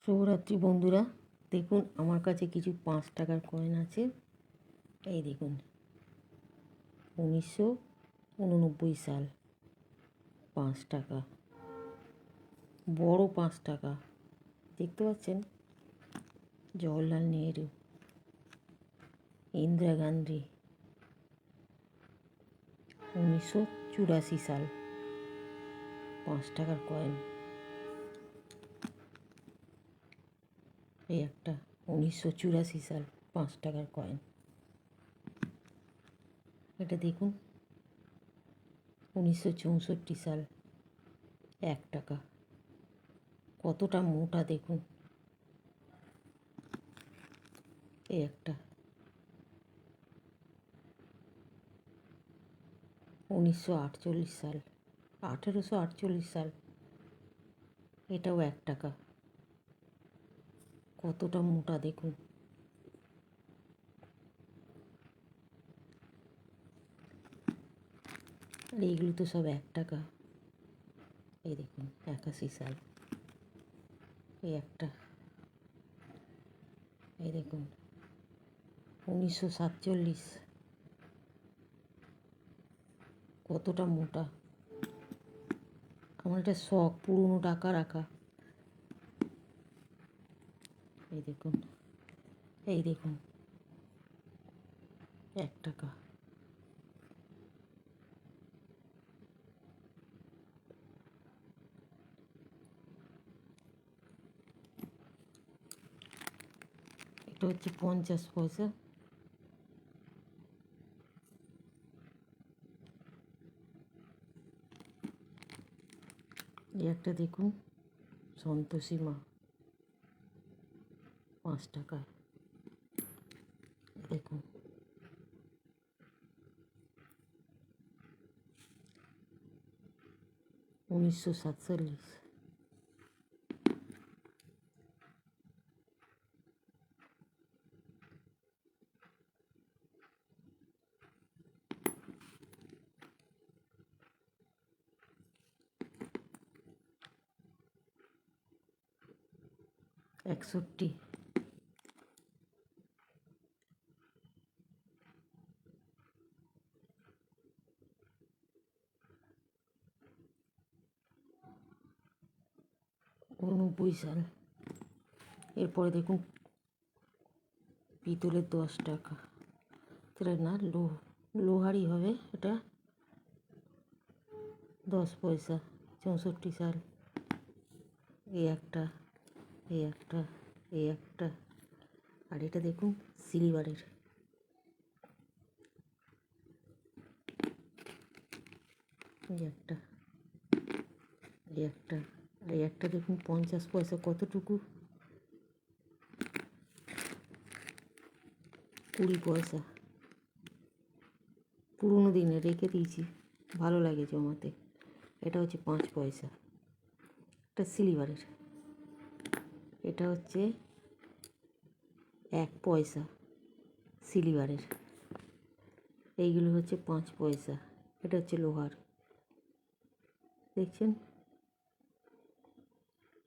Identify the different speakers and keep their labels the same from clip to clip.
Speaker 1: শুভরাত্রি বন্ধুরা, দেখুন আমার কাছে কিছু 5 টাকার কয়েন আছে। এই দেখুন, 1989 সাল 5 টাকা, বড় 5 টাকা দেখতে পাচ্ছেন। জওহরলাল নেহেরু, ইন্দিরা গান্ধী, 1984 সাল 5 টাকার কয়েন। এই একটা 1984 সাল 5 টাকার কয়েন। এটা দেখুন, 1964 সাল 1 টাকা। কতটা মোটা দেখুন। এই একটা 1948 সাল, 1848 সাল, এটাও 1 টাকা। কতটা মোটা দেখুন। আর এইগুলো তো সব 1 টাকা। এই দেখুন, 81 সাল, এই একটা। এই দেখুন, 1947, কতটা মোটা। আমার একটা শখ পুরনো টাকা রাখা। এই দেখুন, এই দেখুন, 1 টাকা। এটা হচ্ছে 50 পয়সা। এই একটা দেখুন, সন্তোষী মা, 5 টাকা। দেখুন, 1947। একষট্টি। ঊননব্বই সাল। এরপরে দেখুন, পিতলের 10 টাকা। তাহলে না, লোহারই হবে এটা। 10 পয়সা, 64 সাল। এই একটা, এই একটা, এই একটা। আর এটা দেখুন, সিলভারের। এই একটা, এই একটা। আর এই একটা দেখুন, 50 পয়সা। কতটুকু? 20 পয়সা। পুরোনো দিনে রেখে দিয়েছি, ভালো লাগে জমাতে। এটা হচ্ছে 5 পয়সা। এটা সিলভারের। এটা হচ্ছে 1 পয়সা, সিলভারের। এইগুলো হচ্ছে 5 পয়সা। এটা হচ্ছে লোহার। দেখছেন,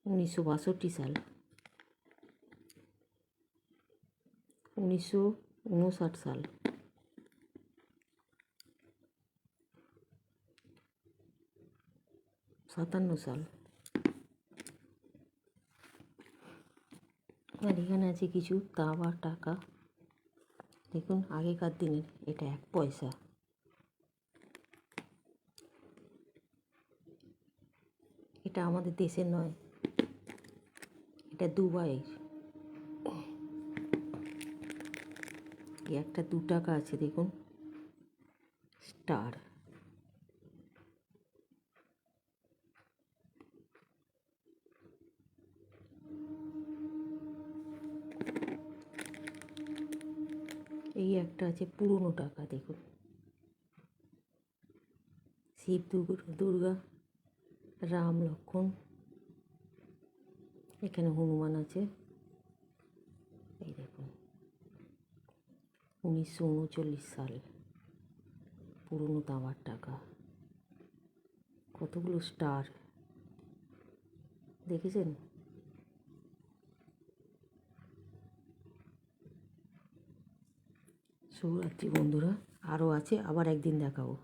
Speaker 1: 1962 সাল, 1959 সাল, 57 সাল। আর এখানে আছে কিছু তাওয়া টাকা। দেখুন, আগেকার দিনের। এটা 1 পয়সা। এটা আমাদের দেশের নয়, এটা দুবাইয়ের। একটা 2 টাকা আছে দেখুন, স্টার। এই একটা আছে পুরনো টাকা দেখুন, শিব দুর্গা, রাম লক্ষ্মণ। এখানে হনুমান আছে। এই দেখুন, 1939 সাল, পুরনো তামার টাকা। কতগুলো স্টার দেখেছেন। শুভরাত্রি বন্ধুরা, আরও আছে, আবার একদিন দেখাবো।